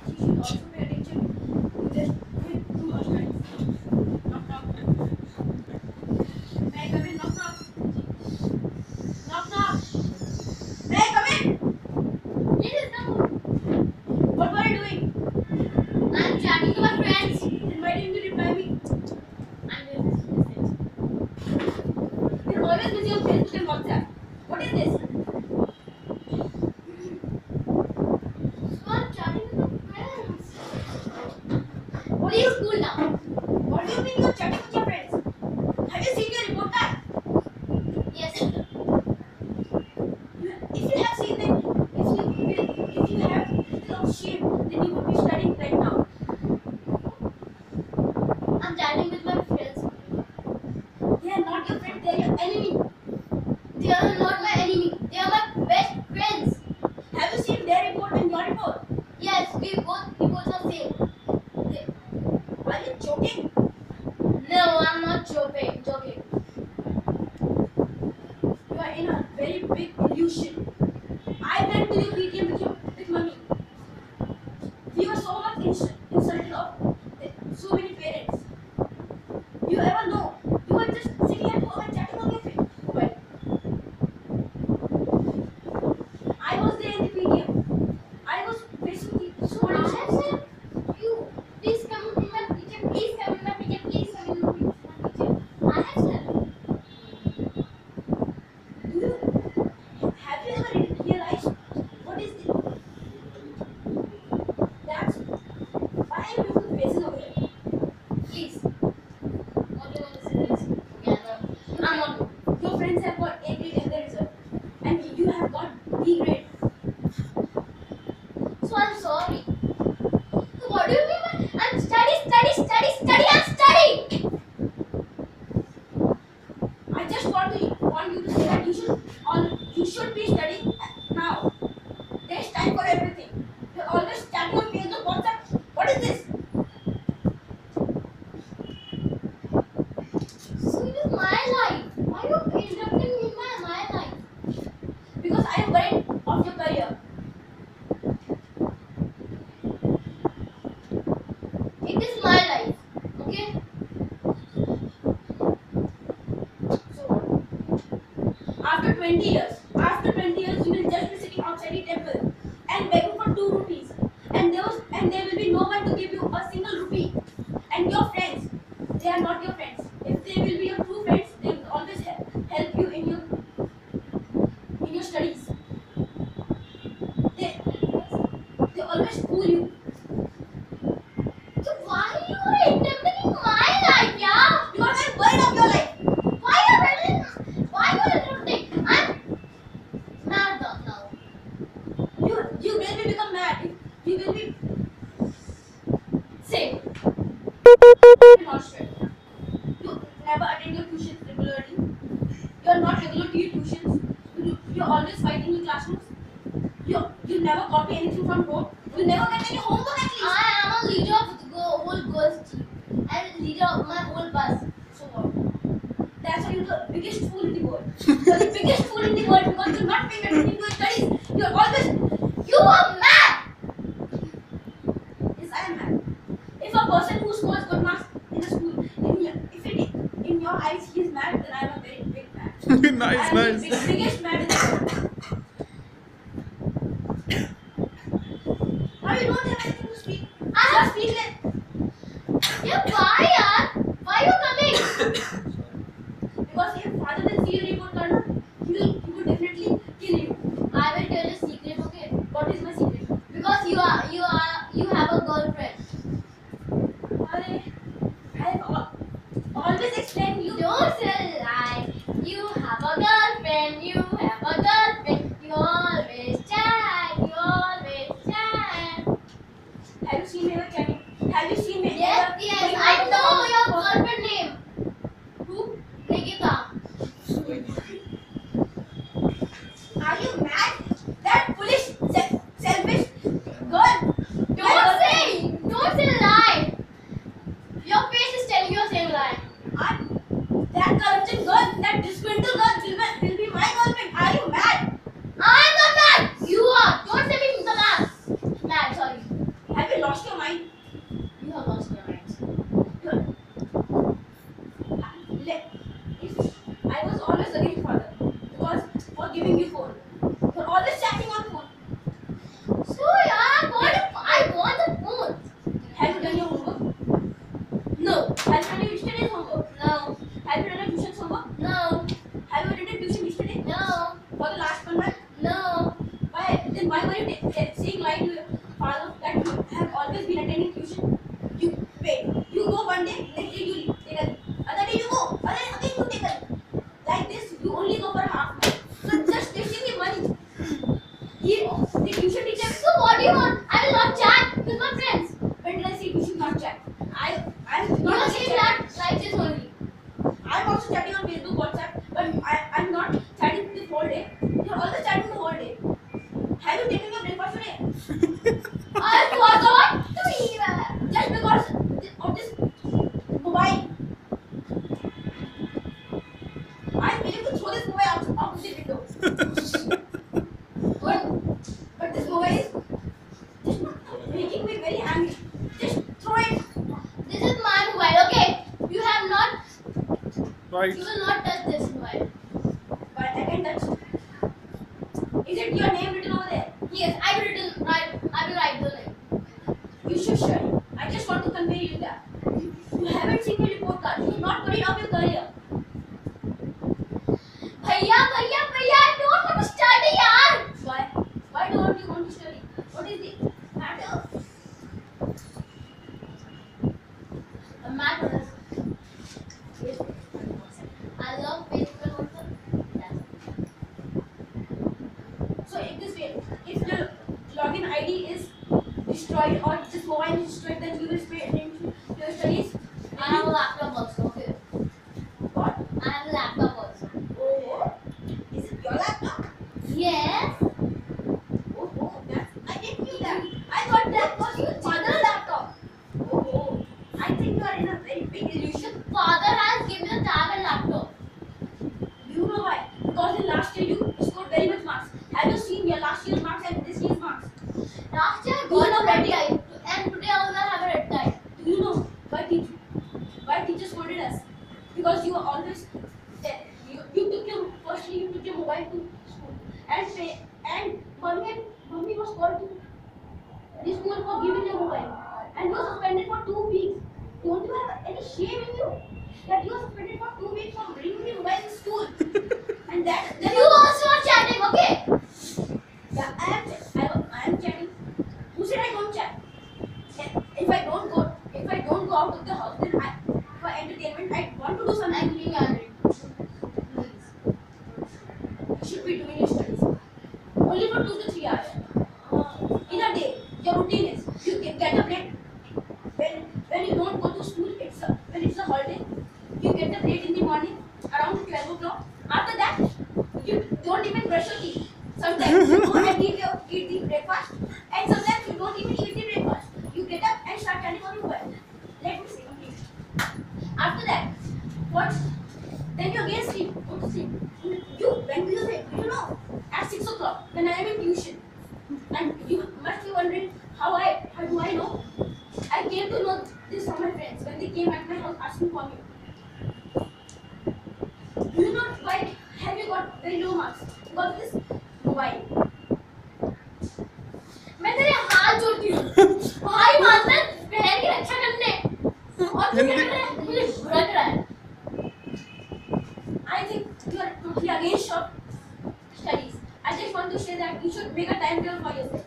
she should also pay attention to this to her studies. Knock knock. May I come in? Knock knock. Knock knock. May I come in? Yes, come. What were you doing? I'm chatting to my friends. Then why didn't you reply me? I'm You're always busy on Facebook and WhatsApp. What is this? So I'm chatting with my friends. What is school now? What do you mean you're chatting with your friends? Have you seen your report card? Yes. If you have seen them, if you have little shame, then you would be studying right now. I'm chatting with my friends. They are not your friends, they are your enemy. They are not my enemy, they are my best friends. Have you seen their report and your report? Yes, we both reports are same. Are you joking? No, I'm not joking. You are in a very big illusion. I went to your PTM with mommy. We were so much insulted of so many parents. Do you ever know? You were just sitting at home and chatting on your mobile. I was there in the PTM. I was facing so many challenges. You please come in my PTM. Please come in my PTM. Please come in my PTM. I have said. Have you ever realized what is it? That's why are you looking faces over here? Please. What do you want to say? Please. Yeah, no. I'm not. Your friends have got A grade in their result, and you have got B grade. So I'm sorry. What do you mean? I'm study. I'm studying. I just want you to say that you should be studying now. There's time for everything. You're always chatting on Facebook, WhatsApp. What is this? So it is my life. Why are you interrupting me in my life? Because I am worried of your career. It is my life. Okay? So after 20 years, you will just be sitting outside the temple and begging for 2 rupees. And there will be no one to give you a single rupee. And your friends, they are not your friends. If they will be your true friends, they will always help you in your studies. They always fool you. So why are you interrupting my life, yeah? Because I'm worried of your life. Why are you interrupting? I'm mad now. You will become mad. You will be sick. Not straight. You never attend your tuitions regularly. You are not regular to your tuitions. You are always fighting in classrooms. You never copy anything from home. You never get any homework at least. I am a leader of the whole girls team. I am leader of my whole bus. So what? That's why you're the biggest fool in the world. You're the biggest fool in the world because you're not paying attention to your studies. You're always. You are mad! Yes, I am mad. If a person who scores good marks in a school, in your eyes he is mad, then I am a very big mad. Nice. The biggest mad in the world. Now you don't have anything to speak. I have speak then. Yeah, why are you coming? Because if father will see your report card, he will definitely kill you. I will tell a secret, okay? What is my secret? Because you have a girlfriend. I have always explained you. Don't tell a lie. You have a girlfriend. You always chat. Have you seen me ever chatting? Have you seen me? Yes. I know your girlfriend name. Who? Nikita. Are you mad? That foolish, selfish girl. Don't say a lie. Your face is telling you the same lie. That corruption girl, that disgruntled girl will be my girlfriend. Are you mad? I'm not mad. You are. Don't say me the mad. Sorry. Have you lost your mind? You have lost your minds. I was always against father because for giving you phone. You're always chatting on phone. So yeah, I want the phone. Have you done your homework? No. Have you done your yesterday's homework? No. Have you done your tuition's homework? No. Have you attended tuition yesterday? No. For the last 1 month? No. Why were you saying lie to your father that you have always been attending tuition? You go one day, next day you leave. Take a leave. Other day you go, other day again you take a leave. Like this, you only go for half month. So just wasting the money. The tuition teacher. So what do you want? I will not chat with my friends. When did I say you should not chat? I'm You not are saying that like this only. I'm also chatting on Facebook, WhatsApp, but I'm not chatting the whole day. You're always chatting the whole day. Have you taken your breakfast today? I forgot to eat. Just because of this mobile. I'm willing to throw this mobile out of the window. But this mobile is just making me very angry. Just throw it. This is my mobile, okay? You have not. Right. You will not touch this mobile. But I can touch it. Is it your name written over there? Yes, I will write the name. You should share. I just want to convey you that. You haven't seen your report card. You're not worried of your career. भैया, I don't want to study, yaar. Why? Why don't you want to study? What is the matter? The matter is, I love Facebook also. So if the login ID is destroyed or this mobile is destroyed, then you will pay attention to your studies. I have a laptop also, okay? What? I have a laptop also. Oh, is it your laptop? Yes. Oh, I didn't knew that. I thought that was your father's laptop. Oh, I think you are in a very big illusion. Father has given a tab and laptop. Do you know why? Because in last year you scored very much marks. Have you seen your last year's marks and this year's marks? Last year I Do you know got a what red tie, and today I will not have a red tie. Do you know why teachers scolded us? Because you were always you took your mobile to school and mommy was called to the school for giving your mobile and you were suspended for 2 weeks. Don't you have any shame in you that you were suspended for 2 weeks for bringing your mobile in school? And that You also are chatting, okay? yeah, I am chatting. Who said I don't chat? If I don't go out of the house, then for entertainment I want to do something. I'm being angry. You should be doing your studies only for 2 to 3 hours in a day. Your routine is you get up late when you don't go to school. When it's a holiday, you get up late in the morning around 12 o'clock. After that, you don't even brush your teeth. Sometimes you go and eat the breakfast, and sometimes you don't even eat the breakfast. You get up and start chatting on your mobile. Let me see. After that, what? Then you again sleep. Go to sleep. When do you say? You know, at 6 o'clock when I am in tuition, and you must be wondering how do I know? I came to know this from my friends when they came at my house asking for me. Do you know why have you got very low marks? Because of this mobile. मैं तेरे हाथ जोड़ती हूँ। भाई मानता है बहन की रक्षा करने। और तू क्या कर रहा है? मुझे बुरा कर रहा है। I think you are totally against your studies. I just want to say that you should make a timetable for yourself.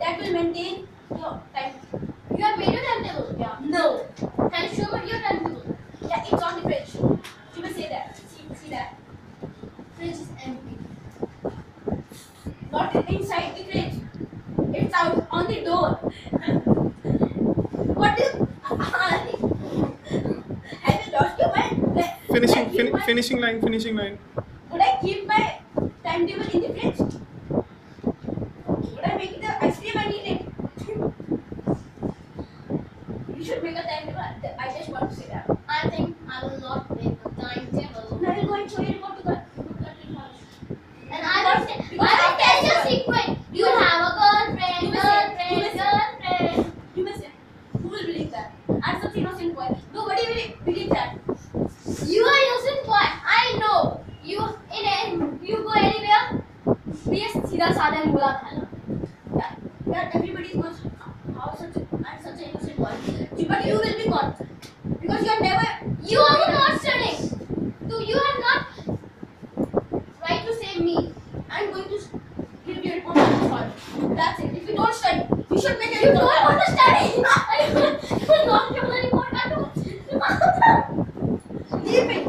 That will maintain your time. You have made your timetable? Yeah. No. Can you show me your timetable? Yeah, it's on the fridge. You will say that. See that. Fridge is empty. Not inside the fridge. It's out on the door. What is? Have you lost your mind? Finishing line. Would I keep my timetable in the fridge? Would I make it the ice cream and eat it? You should make a timetable. I just want to say that. I think I will not make a timetable. Now I will go and show you report to God. And I will tell you a secret. You have a girlfriend. You may say मेरा सादा मुला खाना. Yeah, everybody is going. How such an innocent boy? But you will be caught because you are never. You are not studying. So you have not right to save me. I'm going to give you report on this one. That's it. If you don't study, you should make a You report. don't want to study. I will not give the report card to. Leave it.